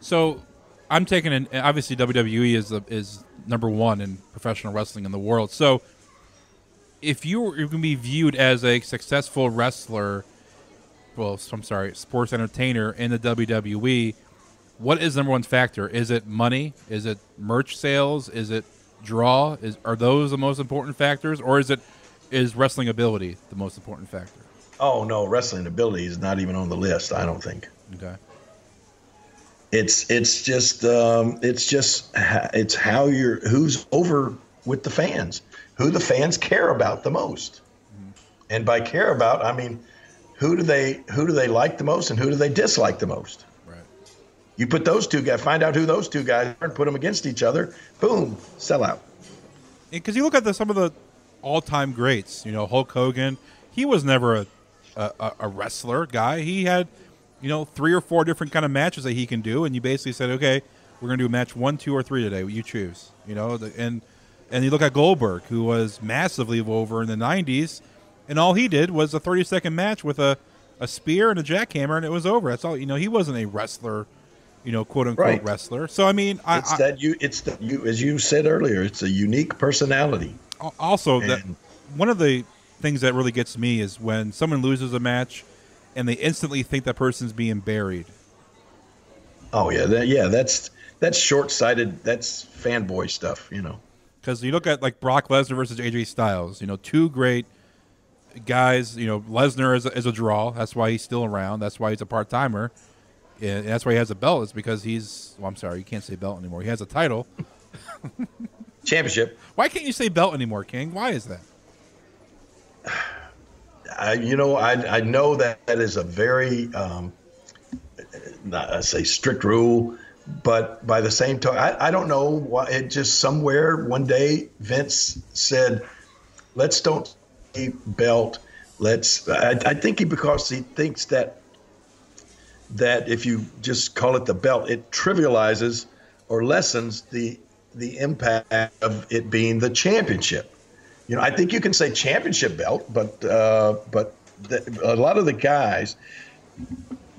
So I'm taking an obviously WWE is number one in professional wrestling in the world. So if you're going to be viewed as a successful wrestler, well, I'm sorry, sports entertainer in the WWE, what is the number one factor? Is it money? Is it merch sales? Is it draw? Are those the most important factors, or is wrestling ability the most important factor? Oh no, wrestling ability is not even on the list. I don't think. Okay. It's how who's over with the fans, who the fans care about the most, and by care about I mean who do they like the most and who do they dislike the most. Right. You put those two guys, find out who those two guys are, and put them against each other. Boom, sell out. Because you look at some of the all-time greats, Hulk Hogan. He was never a wrestler guy. He had 3 or 4 different kind of matches that he can do, and you basically said, okay, we're going to do match 1, 2, or 3 today. You choose. And you look at Goldberg, who was massively over in the 90s, and all he did was a 30-second match with a spear and a jackhammer, and it was over. That's all. He wasn't a wrestler, quote unquote right. wrestler. So I mean, as you said earlier, it's a unique personality. Also, that one of the things that really gets me is when someone loses a match and they instantly think that person's being buried. Oh yeah, that's short-sighted. That's fanboy stuff, Because you look at like Brock Lesnar versus AJ Styles, two great guys. Lesnar is a draw. That's why he's still around. That's why he's a part-timer. And that's why he has a belt. It's because I'm sorry, you can't say belt anymore. He has a title. Championship. Why can't you say belt anymore, King? Why is that? I know that is a very, not I say strict rule, but by the same token, I don't know why it just somewhere one day Vince said, let's don't say belt. I think because he thinks that if you just call it the belt, it trivializes or lessens the impact of it being the championship. I think you can say championship belt, but a lot of the guys,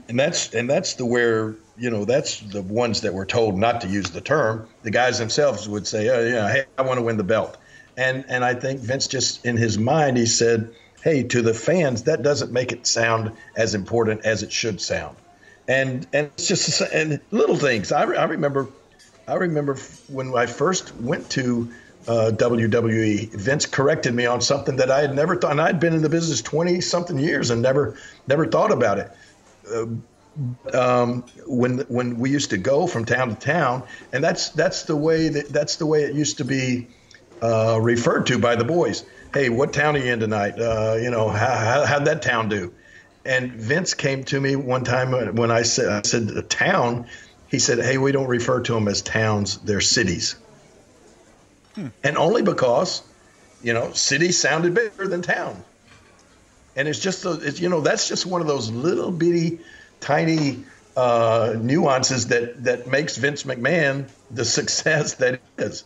and that's that's the ones that were told not to use the term. The guys themselves would say, "Oh yeah, hey, I want to win the belt," and I think Vince just in his mind he said, "Hey, to the fans, that doesn't make it sound as important as it should sound," and it's just and little things. I remember when I first went to WWE, Vince corrected me on something that I had never thought, and I'd been in the business 20-something years and never thought about it. When we used to go from town to town, and that's the way it used to be referred to by the boys. Hey, what town are you in tonight? How'd that town do? And Vince came to me one time when I said a town. He said, hey, we don't refer to them as towns; they're cities. And only because, city sounded bigger than town. And it's just, that's just one of those little bitty, tiny nuances that makes Vince McMahon the success that he is.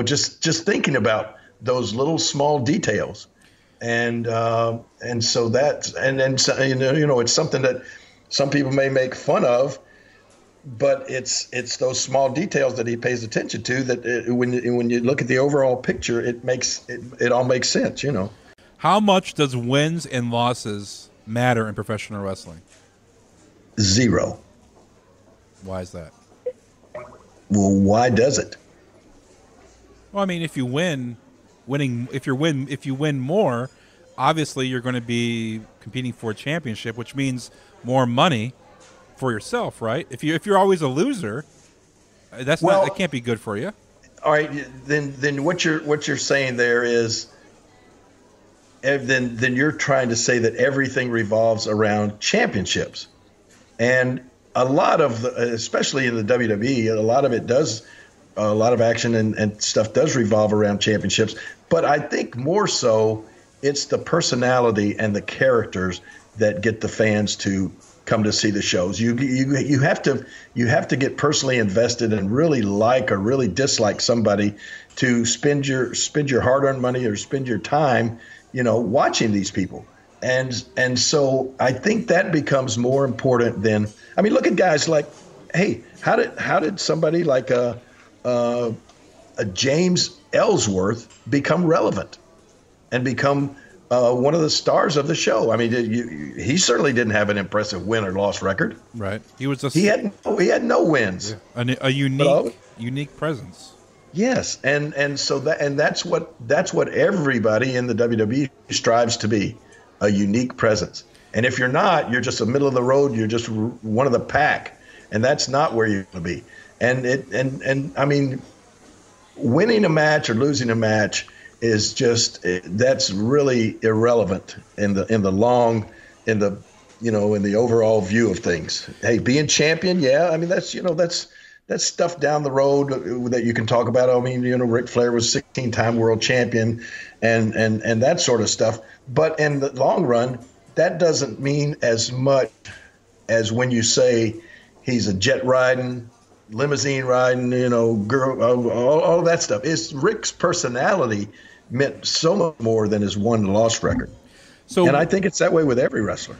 Just thinking about those little small details. And so that's, and then, it's something that some people may make fun of, but it's those small details that he pays attention to that when you look at the overall picture, it all makes sense, How much does wins and losses matter in professional wrestling? 0. Why is that? Well, why does it? Well, I mean, if you win more, obviously you're going to be competing for a championship, which means more money for yourself, right? If you're always a loser, that can't be good for you. All right, then what you're saying there is, then you're trying to say that everything revolves around championships, and a lot of especially in the WWE, a lot of action and stuff does revolve around championships. But I think more so, it's the personality and the characters that get the fans to come to see the shows. You have to get personally invested and really like or really dislike somebody to spend your hard-earned money or spend your time, watching these people. And so I think that becomes more important than, I mean, look at guys like hey, how did somebody like a James Ellsworth become relevant and become one of the stars of the show? I mean, he certainly didn't have an impressive win or loss record. Right. He was He had no wins. Yeah. A unique presence. Yes, and that's what everybody in the WWE strives to be, a unique presence. And if you're not, you're just a middle of the road. You're just one of the pack, and that's not where you're going to be. And I mean, winning a match or losing a match is just that's really irrelevant in the overall view of things. Hey, being champion, yeah, I mean that's stuff down the road that you can talk about. I mean, Ric Flair was 16-time world champion and that sort of stuff. But in the long run, that doesn't mean as much as when you say he's a jet riding, limousine riding, girl, all that stuff. Rick's personality meant so much more than his won-loss record. And I think it's that way with every wrestler.